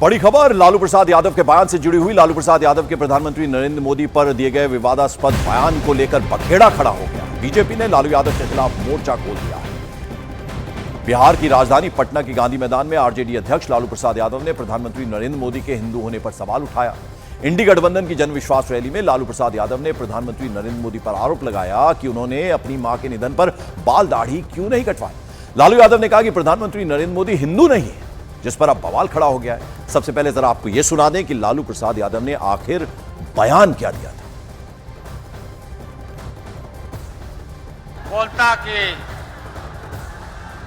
बड़ी खबर लालू प्रसाद यादव के बयान से जुड़ी हुई। लालू प्रसाद यादव के प्रधानमंत्री नरेंद्र मोदी पर दिए गए विवादास्पद बयान को लेकर बखेड़ा खड़ा हो गया। बीजेपी ने लालू यादव के खिलाफ मोर्चा खोल दिया है। बिहार की राजधानी पटना के गांधी मैदान में आरजेडी अध्यक्ष लालू प्रसाद यादव ने प्रधानमंत्री नरेंद्र मोदी के हिंदू होने पर सवाल उठाया। इंडी गठबंधन की जनविश्वास रैली में लालू प्रसाद यादव ने प्रधानमंत्री नरेंद्र मोदी पर आरोप लगाया कि उन्होंने अपनी मां के निधन पर बाल दाढ़ी क्यों नहीं कटवाई। लालू यादव ने कहा कि प्रधानमंत्री नरेंद्र मोदी हिंदू नहीं है, जिस पर अब बवाल खड़ा हो गया है। सबसे पहले जरा आपको यह सुना दें कि लालू प्रसाद यादव ने आखिर बयान क्या दिया था। बोलता कि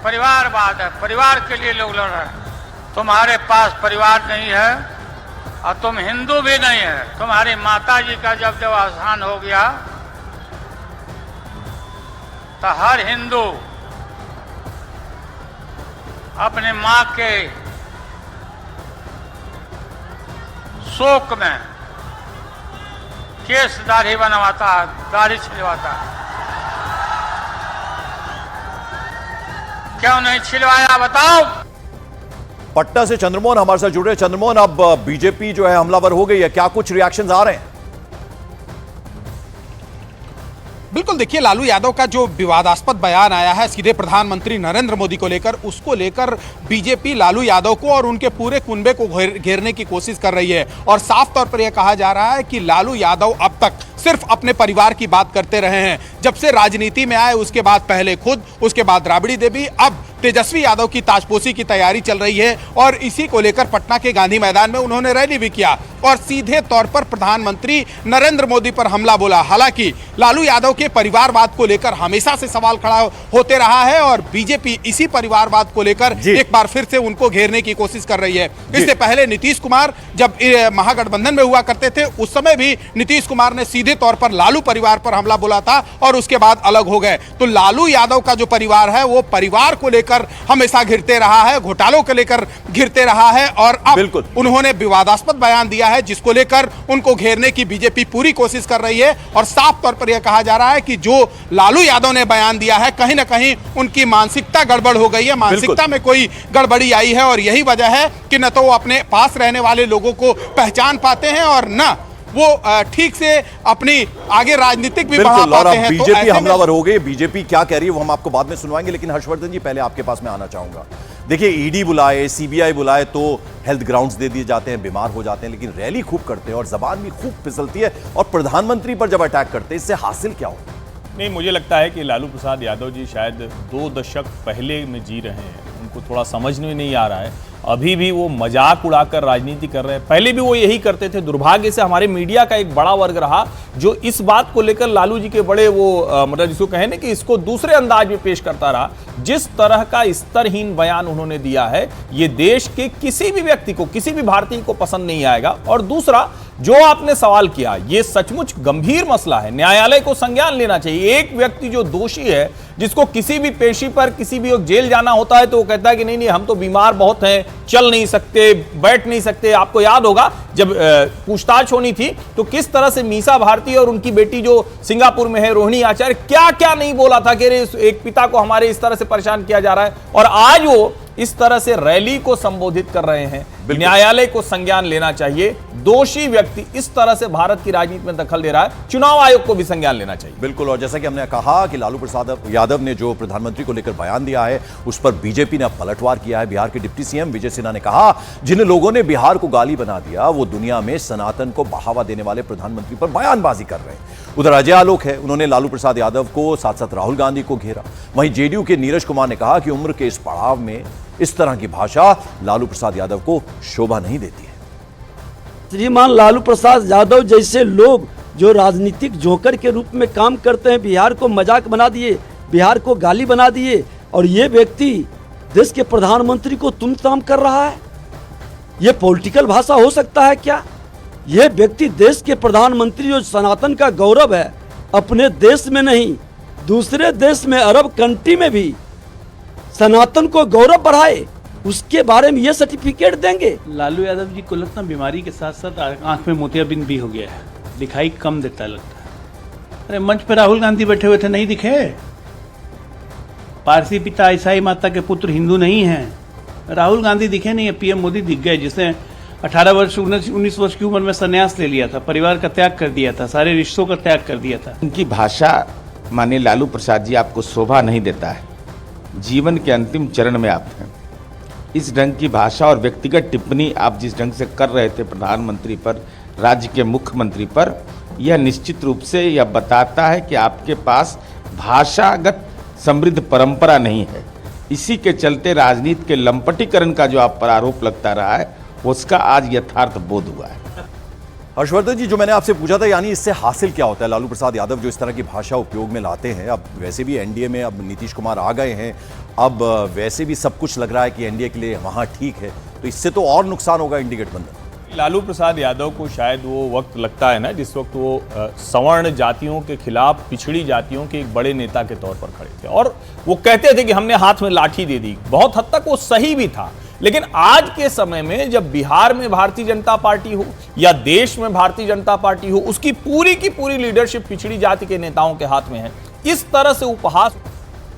परिवारवाद है, परिवार के लिए लोग लड़ रहे हैं। तुम्हारे पास परिवार नहीं है और तुम हिंदू भी नहीं है। तुम्हारी माता जी का जब अवसान हो गया तो हर हिंदू अपने मां के शोक में केस दाढ़ी बनवाता है, दाढ़ी छिलवाता है। क्यों नहीं छिलवाया बताओ। पटना से चंद्रमोहन हमारे साथ जुड़ रहे। चंद्रमोहन, अब बीजेपी जो है हमलावर हो गई है, क्या कुछ रिएक्शंस आ रहे हैं? बिल्कुल, देखिए लालू यादव का जो विवादास्पद बयान आया है सीधे प्रधानमंत्री नरेंद्र मोदी को लेकर, उसको लेकर बीजेपी लालू यादव को और उनके पूरे कुनबे को घेरने की कोशिश कर रही है। और साफ तौर पर यह कहा जा रहा है कि लालू यादव अब तक सिर्फ अपने परिवार की बात करते रहे हैं। जब से राजनीति में आए उसके बाद पहले खुद, उसके बाद राबड़ी देवी, अब तेजस्वी यादव की ताजपोशी की तैयारी चल रही है। और इसी को लेकर पटना के गांधी मैदान में उन्होंने रैली भी किया और सीधे तौर पर प्रधानमंत्री नरेंद्र मोदी पर हमला बोला। हालांकि लालू यादव के परिवारवाद को लेकर हमेशा से सवाल खड़ा होते रहा है और बीजेपी इसी परिवारवाद को लेकर एक बार फिर से उनको घेरने की कोशिश कर रही है। इससे पहले नीतीश कुमार जब महागठबंधन में हुआ करते थे, उस समय भी नीतीश कुमार ने सीधे तौर पर लालू परिवार पर हमला बोला था और उसके बाद अलग हो गए। तो लालू यादव का जो परिवार है वो परिवार को लेकर हमेशा घिरते रहा है, घोटालों को लेकर घिरते रहा है और अब उन्होंने विवादास्पद बयान दिया है जिसको लेकर उनको घेरने की बीजेपी पूरी कोशिश कर रही है। और साफ तौर पर यह कहा जा रहा है कि जो लालू यादव ने बयान दिया है, कहीं ना कहीं उनकी मानसिकता गड़बड़ हो गई है, मानसिकता में कोई गड़बड़ी आई है और यही वजह है कि न तो वो अपने पास रहने वाले लोगों को पहचान पाते हैं और न वो ठीक से अपनी आगे राजनीतिक भी बढ़ा पाते हैं। बीजेपी हमलावर हो गई। बीजेपी क्या कह रही है वो हम आपको बाद में सुनवाएंगे, लेकिन हर्षवर्धन जी पहले आपके पास में आना चाहूंगा। देखिए, ईडी बुलाए, सीबीआई बुलाए तो हेल्थ ग्राउंड्स दे दिए जाते हैं, बीमार हो जाते हैं, लेकिन रैली खूब करते हैं और जबान भी खूब फिसलती है और प्रधानमंत्री पर जब अटैक करते हैं, इससे हासिल क्या होता है? नहीं, मुझे लगता है कि लालू प्रसाद यादव जी शायद 2 दशक पहले में जी रहे हैं। उनको थोड़ा समझ में नहीं आ रहा है। अभी भी वो मजाक उड़ाकर राजनीति कर रहे हैं। पहले भी वो यही करते थे। दुर्भाग्य से हमारे मीडिया का एक बड़ा वर्ग रहा जो इस बात को लेकर लालू जी के बड़े वो मतलब जिसको कहें ना कि इसको दूसरे अंदाज में पेश करता रहा। जिस तरह का स्तरहीन बयान उन्होंने दिया है, ये देश के किसी भी व्यक्ति को, किसी भी भारतीय को पसंद नहीं आएगा। और दूसरा, जो आपने सवाल किया, ये सचमुच गंभीर मसला है, न्यायालय को संज्ञान लेना चाहिए। एक व्यक्ति जो दोषी है, जिसको किसी भी पेशी पर किसी भी वक्त जेल जाना होता है, तो वो कहता है कि नहीं नहीं, हम तो बीमार बहुत हैं, चल नहीं सकते, बैठ नहीं सकते। आपको याद होगा जब पूछताछ होनी थी तो किस तरह से मीसा भारती और उनकी बेटी जो सिंगापुर में है, रोहिणी आचार्य, क्या क्या नहीं बोला था कि एक पिता को हमारे इस तरह से परेशान किया जा रहा है। और आज वो इस तरह से रैली को संबोधित कर रहे हैं। न्यायालय को संज्ञान लेना चाहिए। दोषी व्यक्ति इस तरह से भारत की राजनीति में दखल दे रहा है, चुनाव आयोग को भी संज्ञान लेना चाहिए। बिल्कुल, और जैसा कि हमने कहा कि लालू प्रसाद यादव ने जो प्रधानमंत्री को लेकर बयान दिया है, उस पर बीजेपी ने पलटवार किया है। बिहार के डिप्टी सीएम विजय सिन्हा ने कहा, जिन लोगों ने बिहार को गाली बना दिया वो दुनिया में सनातन को बढ़ावा देने वाले प्रधानमंत्री पर बयानबाजी कर रहे हैं। उधर अजय आलोक है, उन्होंने लालू प्रसाद यादव को, साथ साथ राहुल गांधी को घेरा। वहीं जेडीयू के नीरज कुमार ने कहा कि उम्र के इस पड़ाव में इस तरह की भाषा लालू प्रसाद यादव को शोभा नहीं देती है। श्रीमान लालू प्रसाद यादव जैसे लोग जो राजनीतिक जोकर के रूप में काम करते हैं, बिहार को मजाक बना दिए, बिहार को गाली बना दिए, और ये व्यक्ति देश के प्रधानमंत्री को तुम ताम कर रहा है। ये पॉलिटिकल भाषा हो सकता है क्या? ये व्यक्ति देश के प्रधानमंत्री जो सनातन का गौरव है, अपने देश में नहीं दूसरे देश में, अरब कंट्री में भी सनातन को गौरव बढ़ाए, उसके बारे में ये सर्टिफिकेट देंगे। लालू यादव जी को लगता है बीमारी के साथ साथ आंख में मोतियाबिंद भी हो गया है, दिखाई कम देता है लगता है। अरे मंच पे राहुल गांधी बैठे हुए थे, नहीं दिखे? पारसी पिता ईसाई माता के पुत्र हिंदू नहीं हैं। राहुल गांधी दिखे नहीं है, पीएम मोदी दिख गए, जिसने 18 वर्ष 19 वर्ष की उम्र में संन्यास ले लिया था, परिवार का त्याग कर दिया था, सारे रिश्तों का त्याग कर दिया था। उनकी भाषा माननीय लालू प्रसाद जी आपको शोभा नहीं देता है। जीवन के अंतिम चरण में आप हैं। इस ढंग की भाषा और व्यक्तिगत टिप्पणी आप जिस ढंग से कर रहे थे प्रधानमंत्री पर, राज्य के मुख्यमंत्री पर, यह निश्चित रूप से यह बताता है कि आपके पास भाषागत समृद्ध परंपरा नहीं है। इसी के चलते राजनीति के लंपटीकरण का जो आप पर आरोप लगता रहा है उसका आज यथार्थ बोध हुआ है। हर्षवर्धन जी, जो मैंने आपसे पूछा था, यानी इससे हासिल क्या होता है? लालू प्रसाद यादव जो इस तरह की भाषा उपयोग में लाते हैं, अब वैसे भी एनडीए में अब नीतीश कुमार आ गए हैं, अब वैसे भी सब कुछ लग रहा है कि एनडीए के लिए वहां ठीक है, तो इससे तो और नुकसान होगा इंडी गठबंधन। लालू प्रसाद यादव को शायद वो वक्त लगता है ना जिस वक्त वो सवर्ण जातियों के खिलाफ पिछड़ी जातियों के एक बड़े नेता के तौर पर खड़े थे और वो कहते थे कि हमने हाथ में लाठी दे दी। बहुत हद तक वो सही भी था, लेकिन आज के समय में जब बिहार में भारतीय जनता पार्टी हो या देश में भारतीय जनता पार्टी हो, उसकी पूरी की पूरी लीडरशिप पिछड़ी जाति के नेताओं के हाथ में है। इस तरह से उपहास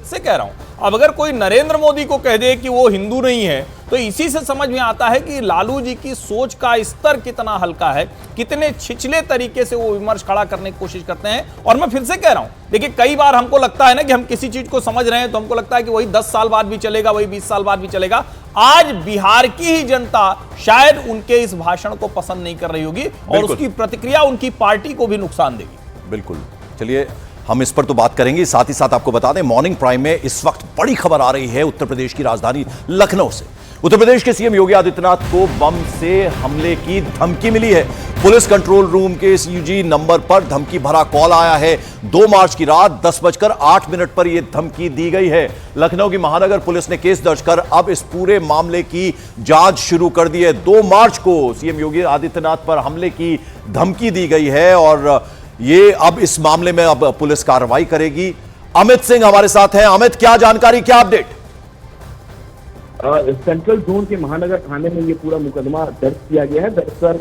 से कह रहा हूं, अब अगर कोई नरेंद्र मोदी को कह दे कि वो हिंदू नहीं है, तो इसी से समझ में आता है कि लालू जी की सोच का स्तर कितना हल्का है, कितने छिछले तरीके से वो विमर्श खड़ा करने की कोशिश करते हैं। और मैं फिर से कह रहा हूं, देखिए कई बार हमको लगता है ना कि हम किसी चीज को समझ रहे हैं तो हमको लगता है कि वही 10 साल बाद भी चलेगा, वही 20 साल बाद भी चलेगा। आज बिहार की ही जनता शायद उनके इस भाषण को पसंद नहीं कर रही होगी और उसकी प्रतिक्रिया उनकी पार्टी को भी नुकसान देगी। बिल्कुल, चलिए हम इस पर तो बात करेंगे। साथ ही साथ आपको बता दें, मॉर्निंग प्राइम में इस वक्त बड़ी खबर आ रही है उत्तर प्रदेश की राजधानी लखनऊ से। उत्तर प्रदेश के सीएम योगी आदित्यनाथ को बम से हमले की धमकी मिली है। पुलिस कंट्रोल रूम के सीयूजी नंबर पर धमकी भरा कॉल आया है। 2 मार्च की रात 10:08 पर यह धमकी दी गई है। लखनऊ की महानगर पुलिस ने केस दर्ज कर अब इस पूरे मामले की जांच शुरू कर दी है। 2 मार्च को सीएम योगी आदित्यनाथ पर हमले की धमकी दी गई है और ये अब इस मामले में अब पुलिस कार्रवाई करेगी। अमित सिंह हमारे साथ हैं। अमित, क्या जानकारी, क्या अपडेट? सेंट्रल जोन के महानगर थाने में ये पूरा मुकदमा दर्ज किया गया है। दरअसल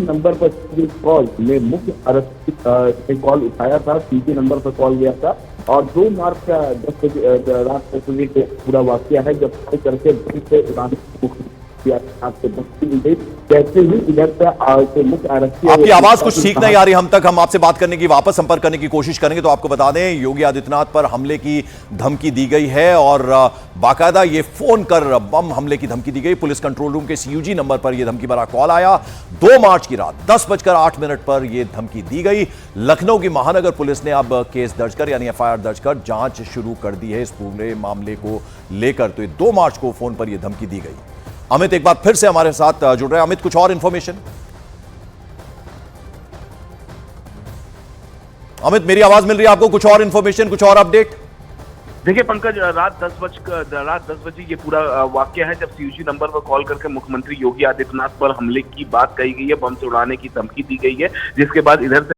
नंबर पर कॉल में मुख्य आरोपी ने कॉल उठाया था, सीसी नंबर पर कॉल गया था और 2 मार्च का 10 बजे रात 10 बजे के पूरा वाकया है, जब कॉल करके कैसे ही इधर से मुख्य आरक्षी। आपकी आवाज कुछ ठीक नहीं आ रही हम तक। हम आपसे बात करने की, वापस संपर्क करने की कोशिश करेंगे। तो आपको बता दें, योगी आदित्यनाथ पर हमले की धमकी दी गई है और बाकायदा ये फोन कर बम हमले की धमकी दी गई। पुलिस कंट्रोल रूम के सीयूजी नंबर पर यह धमकी भरा कॉल आया। 2 मार्च की रात 10:08 पर यह धमकी दी गई। लखनऊ की महानगर पुलिस ने अब केस दर्ज कर, यानी एफआईआर दर्ज कर जांच शुरू कर दी है इस पूरे मामले को लेकर। तो 2 मार्च को फोन पर यह धमकी दी गई। अमित एक बार फिर से हमारे साथ जुड़ रहे हैं। अमित, कुछ और इंफॉर्मेशन? अमित, मेरी आवाज मिल रही है आपको? कुछ और इंफॉर्मेशन, कुछ और अपडेट? देखिए पंकज, रात 10 बजे ये पूरा वाकया है जब सीयूजी नंबर पर कॉल करके मुख्यमंत्री योगी आदित्यनाथ पर हमले की बात कही गई है, बम से उड़ाने की धमकी दी गई है, जिसके बाद इधर से